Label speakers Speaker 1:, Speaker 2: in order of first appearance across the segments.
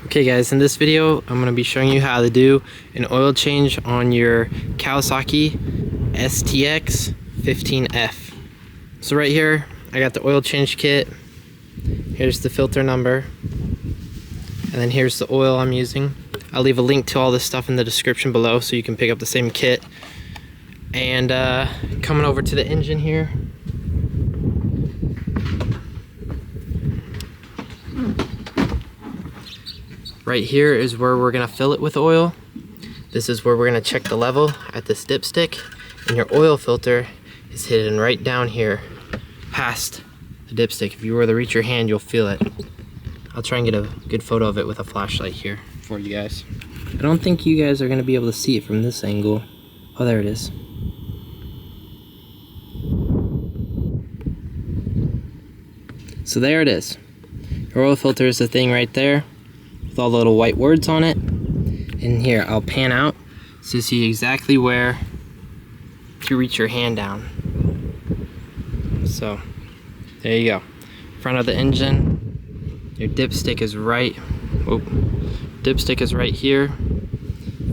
Speaker 1: Okay guys, in this video I'm going to be showing you how to do an oil change on your Kawasaki STX 15F. So right here I got the oil change kit. Here's the filter number, and then here's the oil I'm using. I'll leave a link to all this stuff in the description below so you can pick up the same kit. And coming over to the engine here, right here is where we're gonna fill it with oil. This is where we're gonna check the level at this dipstick, and your oil filter is hidden right down here past the dipstick. If you were to reach your hand, you'll feel it. I'll try and get a good photo of it with a flashlight here for you guys. I don't think you guys are gonna be able to see it from this angle. Oh, there it is. So there it is. Your oil filter is the thing right there with all the little white words on it. And here, I'll pan out so you see exactly where to reach your hand down. So there you go. Front of the engine, your dipstick is right. Oh, dipstick is right here.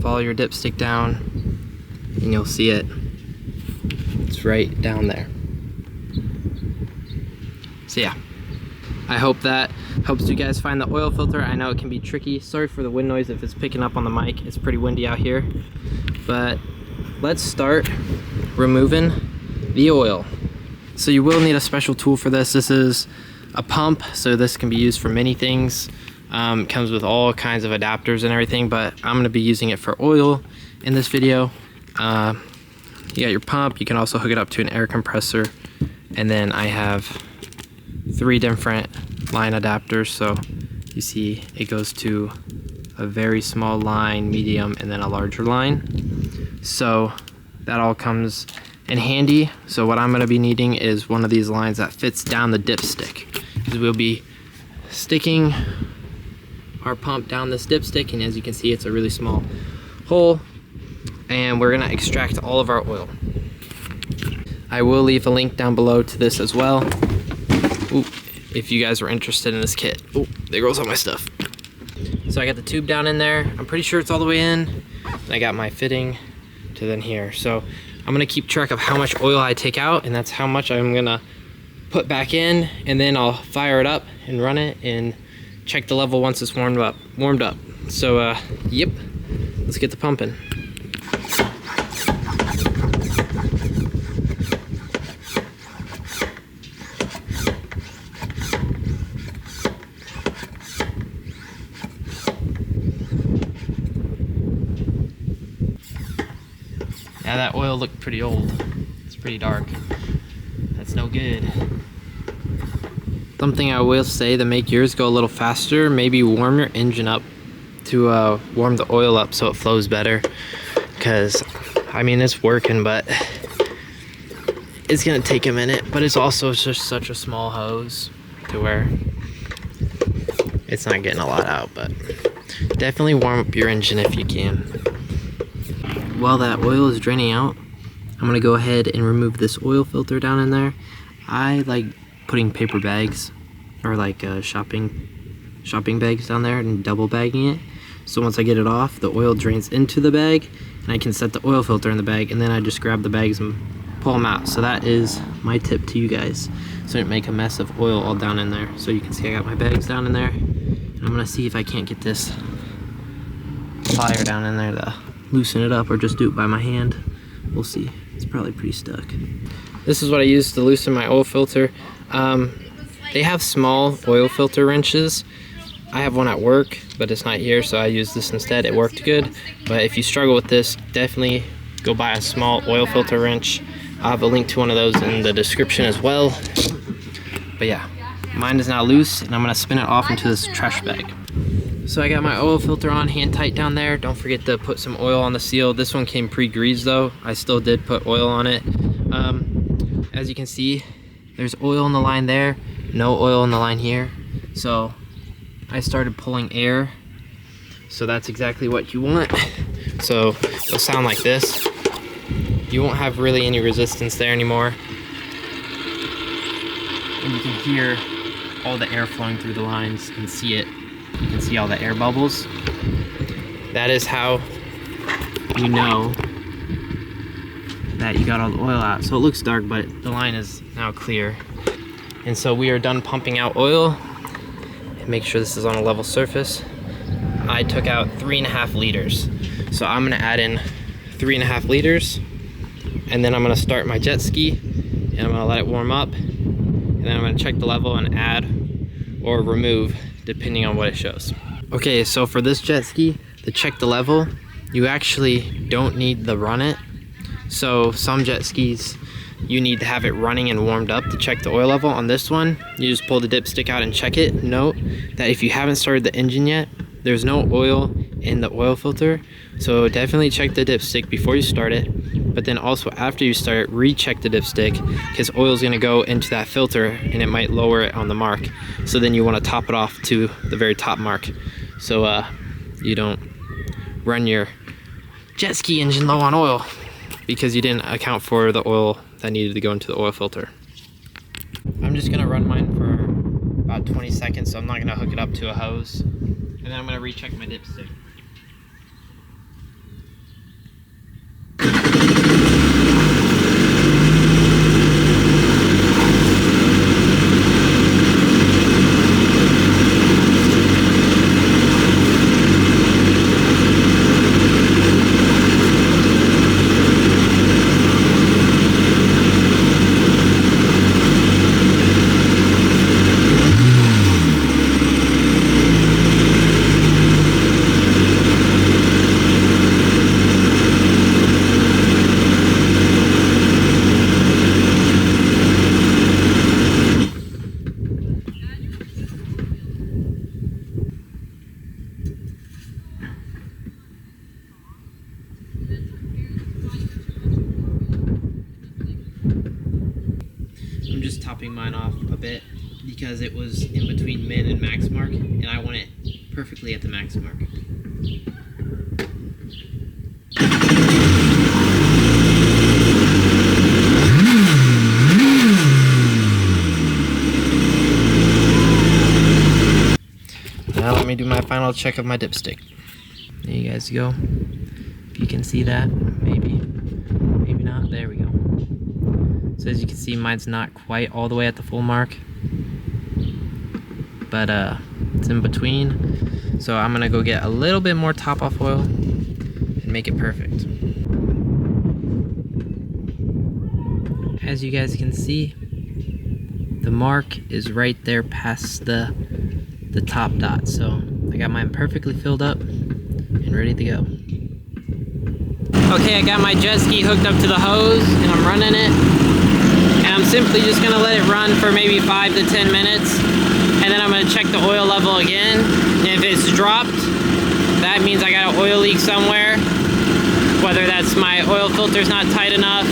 Speaker 1: Follow your dipstick down and you'll see it. It's right down there. So yeah, I hope that helps you guys find the oil filter. I know it can be tricky. Sorry for the wind noise if it's picking up on the mic. It's pretty windy out here. But let's start removing the oil. So you will need a special tool for this. This is a pump, so this can be used for many things. It comes with all kinds of adapters and everything, but I'm going to be using it for oil in this video. You got your pump. You can also hook it up to an air compressor. And then I have 3 different line adapters. So you see it goes to a very small line, medium, and then a larger line. So that all comes in handy. So what I'm going to be needing is one of these lines that fits down the dipstick, because we'll be sticking our pump down this dipstick, and as you can see, it's a really small hole, and we're going to extract all of our oil. I will leave a link down below to this as well. Ooh, if you guys were interested in this kit. Oh, there goes all my stuff. So I got the tube down in there. I'm pretty sure it's all the way in. And I got my fitting to then here. So I'm gonna keep track of how much oil I take out, and that's how much I'm gonna put back in, and then I'll fire it up and run it and check the level once it's warmed up. So yep, let's get the pumping. Yeah, that oil looked pretty old. It's pretty dark. That's no good. Something I will say to make yours go a little faster, maybe warm your engine up to warm the oil up so it flows better. Because, I mean, it's working, but it's gonna take a minute. But it's also just such a small hose to where it's not getting a lot out. But definitely warm up your engine if you can. While that oil is draining out, I'm gonna go ahead and remove this oil filter down in there. I like putting paper bags or like shopping bags down there and double bagging it. So once I get it off, the oil drains into the bag, and I can set the oil filter in the bag, and then I just grab the bags and pull them out. So that is my tip to you guys, so I don't make a mess of oil all down in there. So you can see I got my bags down in there, and I'm gonna see if I can't get this plier down in there to loosen it up, or just do it by my hand. We'll see. It's probably pretty stuck. This is what I use to loosen my oil filter. They have small oil filter wrenches. I have one at work, but it's not here, so I use this instead. It worked good, but if you struggle with this, definitely go buy a small oil filter wrench. I'll have a link to one of those in the description as well. But yeah, mine is now loose, and I'm gonna spin it off into this trash bag. So I got my oil filter on, hand tight down there. Don't forget to put some oil on the seal. This one came pre-greased though. I still did put oil on it. As you can see, there's oil in the line there, no oil in the line here. So I started pulling air. So that's exactly what you want. So it'll sound like this. You won't have really any resistance there anymore. And you can hear all the air flowing through the lines and see it. You can see all the air bubbles. That is how you know that you got all the oil out. So it looks dark, but the line is now clear. And so we are done pumping out oil. And make sure this is on a level surface. I took out 3.5 liters. So I'm gonna add in 3.5 liters, and then I'm gonna start my jet ski, and I'm gonna let it warm up, and then I'm gonna check the level and add or remove depending on what it shows. Okay, so for this jet ski, to check the level, you actually don't need to run it. So some jet skis, you need to have it running and warmed up to check the oil level. On this one, you just pull the dipstick out and check it. Note that if you haven't started the engine yet, there's no oil in the oil filter. So definitely check the dipstick before you start it. But then also after you start it, recheck the dipstick, because oil is gonna go into that filter and it might lower it on the mark. So then you wanna top it off to the very top mark. So you don't run your jet ski engine low on oil because you didn't account for the oil that needed to go into the oil filter. I'm just gonna run mine for about 20 seconds, so I'm not gonna hook it up to a hose. And then I'm gonna recheck my dipstick. I'm just topping mine off a bit because it was in between min and max mark, and I want it perfectly at the max mark. Now let me do my final check of my dipstick. There you guys go. If you can see that, maybe not. There we go. So as you can see, mine's not quite all the way at the full mark, but it's in between. So I'm gonna go get a little bit more top off oil and make it perfect. As you guys can see, the mark is right there past the top dot. So I got mine perfectly filled up and ready to go. Okay, I got my jet ski hooked up to the hose and I'm running it. And I'm simply just gonna let it run for maybe 5 to 10 minutes. And then I'm gonna check the oil level again. And if it's dropped, that means I got an oil leak somewhere. Whether that's my oil filter's not tight enough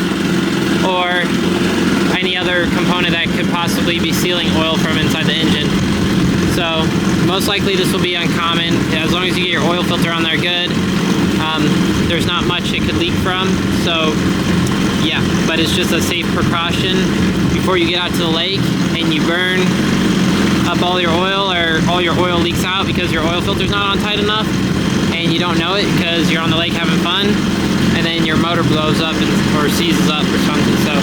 Speaker 1: or any other component that could possibly be sealing oil from inside the engine. So most likely this will be uncommon. As long as you get your oil filter on there good, there's not much it could leak from. So yeah, but it's just a safe precaution before you get out to the lake and you burn up all your oil, or all your oil leaks out because your oil filter's not on tight enough and you don't know it because you're on the lake having fun, and then your motor blows up or seizes up or something. So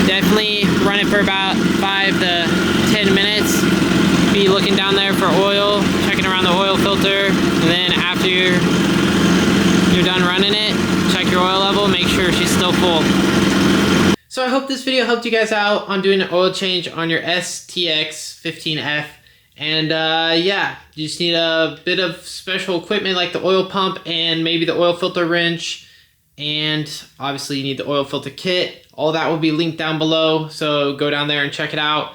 Speaker 1: definitely run it for about 5 to 10 minutes. Be looking down there for oil, checking around the oil filter, and then after you're done running it, check your oil level, make sure she's still full. So I hope this video helped you guys out on doing an oil change on your STX 15F. And yeah, you just need a bit of special equipment like the oil pump and maybe the oil filter wrench. And obviously you need the oil filter kit. All that will be linked down below, so go down there and check it out.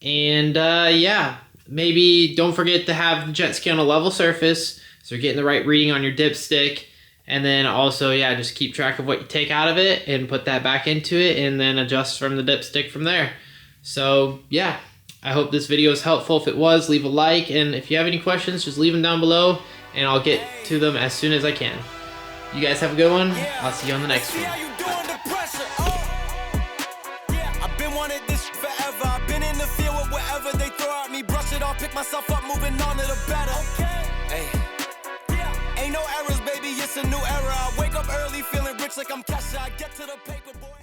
Speaker 1: And yeah, maybe don't forget to have the jet ski on a level surface so you're getting the right reading on your dipstick. And then also, yeah, just keep track of what you take out of it and put that back into it, and then adjust from the dipstick from there. So yeah, I hope this video is helpful. If it was, leave a like, and if you have any questions, just leave them down below and I'll get to them as soon as I can. You guys have a good one. I'll see you on the next one. I've been wanting this forever. I've been in the field with whatever they throw at me, brush it off, pick myself up, moving on to the better.
Speaker 2: Hey. Ain't no errors, baby, it's a new era. I wake up early feeling rich like I'm Kesha. I get to the paper, boy.